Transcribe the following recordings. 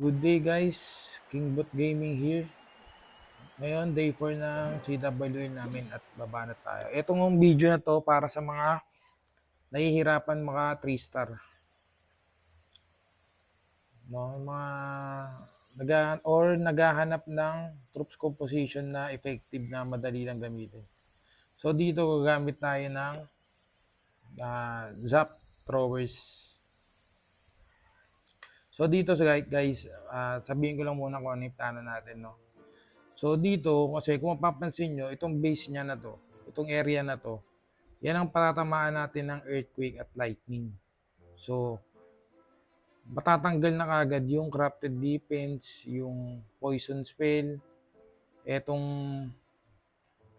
Good day guys, Kingbot Gaming here. Ngayon, day 4 ng CWA namin at baba na tayo. Itong video na to para sa mga nahihirapan maka 3 star. No, yung mga naghahanap ng troops composition na effective na madali lang gamitin. So dito gagamit tayo ng Zap Throwers. So dito guys, sabihin ko lang muna kung ano yung plano natin, no. So dito, kasi kung mapapansin nyo, itong base niya na to, itong area na to, yan ang patatamaan natin ng earthquake at lightning. So, matatanggal na kagad yung crafted defense, yung poison spell, etong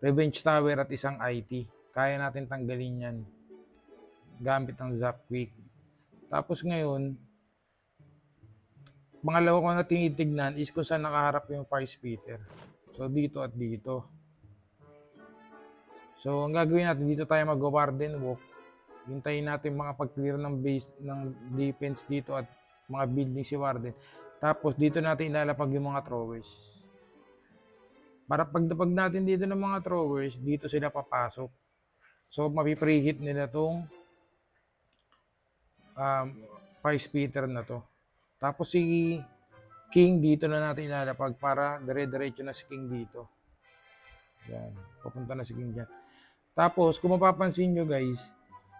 revenge tower at isang IT. Kaya natin tanggalin yan gamit ng zap quick. Tapos ngayon, pangalawa ko na tinitignan is kung saan nakaharap yung fire spitter. So dito at dito. So ang gagawin natin, dito tayo mag-warden walk. Hintayin natin mga pag-clear ng base ng defense dito at mga building si warden. Tapos dito natin ilalapag yung mga throwers. Para pagdapag natin dito ng mga throwers, dito sila papasok. So mapipreheat nila tong fire spitter na to. Tapos si King dito na natin ilalapag para dire-diretso na si King dito. Yan, papunta na si King dyan. Tapos kung mapapansin nyo guys,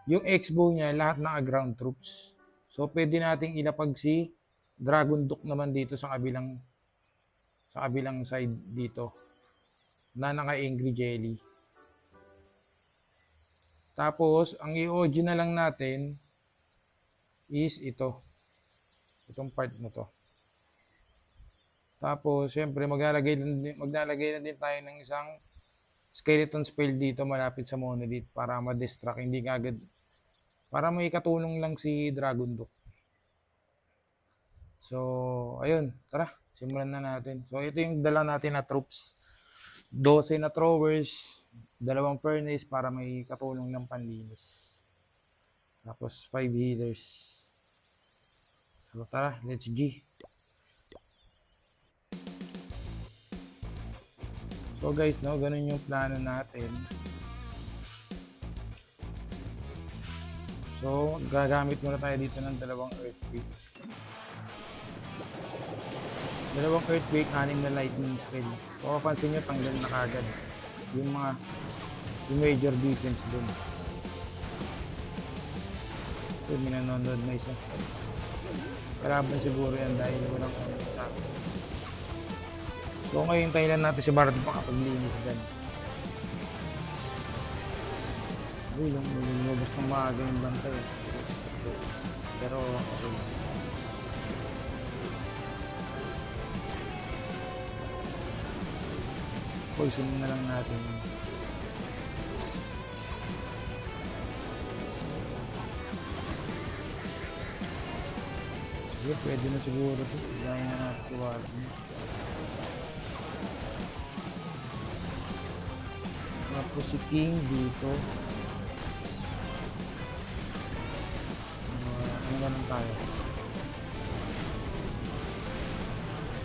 yung X-bow niya lahat ng ground troops. So pwede nating ilapag si Dragon Duke naman dito sa kabilang side dito na naka-angry jelly. Tapos ang i-OG na lang natin is itong part na to. Tapos syempre maglalagay na din tayo ng isang skeleton spell dito malapit sa monolith para ma-distract, hindi agad, para may katulong lang si Dragon Duke. So ayun, tara simulan na natin. So ito yung dala natin na troops, 12 na throwers, 2 furnace para may katulong ng panlinis, tapos 5 healers. So tara, let's go. So guys, no, ganun yung plano natin. So gagamit muna tayo dito ng 2 earthquake. 2 earthquake, 6 na lightning spell. So kapansin nyo, tanggal na kagad yung major defense dun. So may nanonood na isa. Kalaban siguro yan dahil walang sabi. So ngayon tayo lang natin si Barad makapaglinis dyan. Uy, lumabas ng maaga yung bantay. Pero okay. Poison na lang natin. Sige, pwede na siguro ito. Dahil na natin si Warden. Tapos si King dito. Ano naman tayo?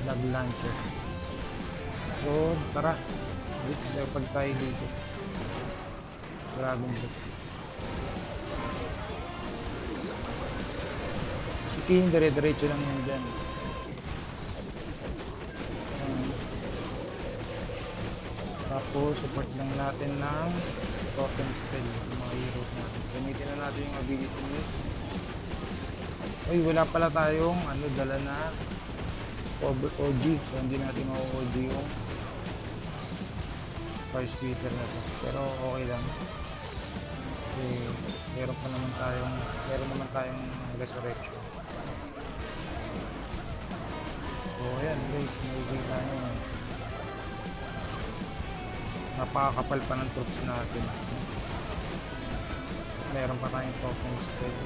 Log launcher. So, tara. Pag tayo dito. Dragon Ball. Si King, dire-diretso lang yan dyan. Tapos, support lang natin ng token spell. Yung mga heroes natin. Gamitin na natin yung ability nyo. Uy, wala pala tayong dala na over OG. So, hindi natin ma-OG yung fire spitter na to. Pero okay lang. Kasi meron naman tayong resurrection. So, ayan guys. Nakikita nyo. Napakakapal pa ng troops natin. Meron pa tayong token spell.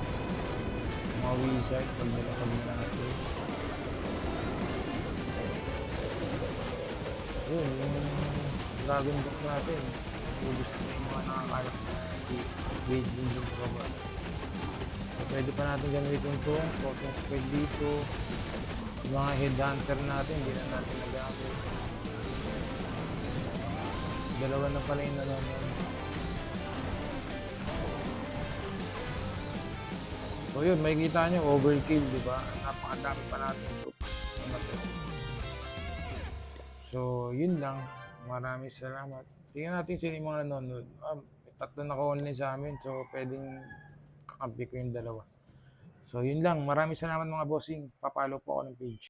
Mga wizard, pag nilapag na natin. Yun, yung Dragon Book natin. Ubus na yung mga nakakalap na grade din yung baba. So, pwede pa natin gamitin itong token spell dito. Yung mga headhunter natin, hindi na natin nagamit. Dalawa na pala yung nanonood. So yun, makikita nyo, overkill, di ba? Napakadami pa natin troops. So, yun lang. Maraming salamat. Tingnan natin sino yung mga nanonood. May tatlo naka-online sa amin. So, pwedeng kakampi ko yung dalawa. So, yun lang. Maraming salamat mga bossing. Papalo po ako ng page.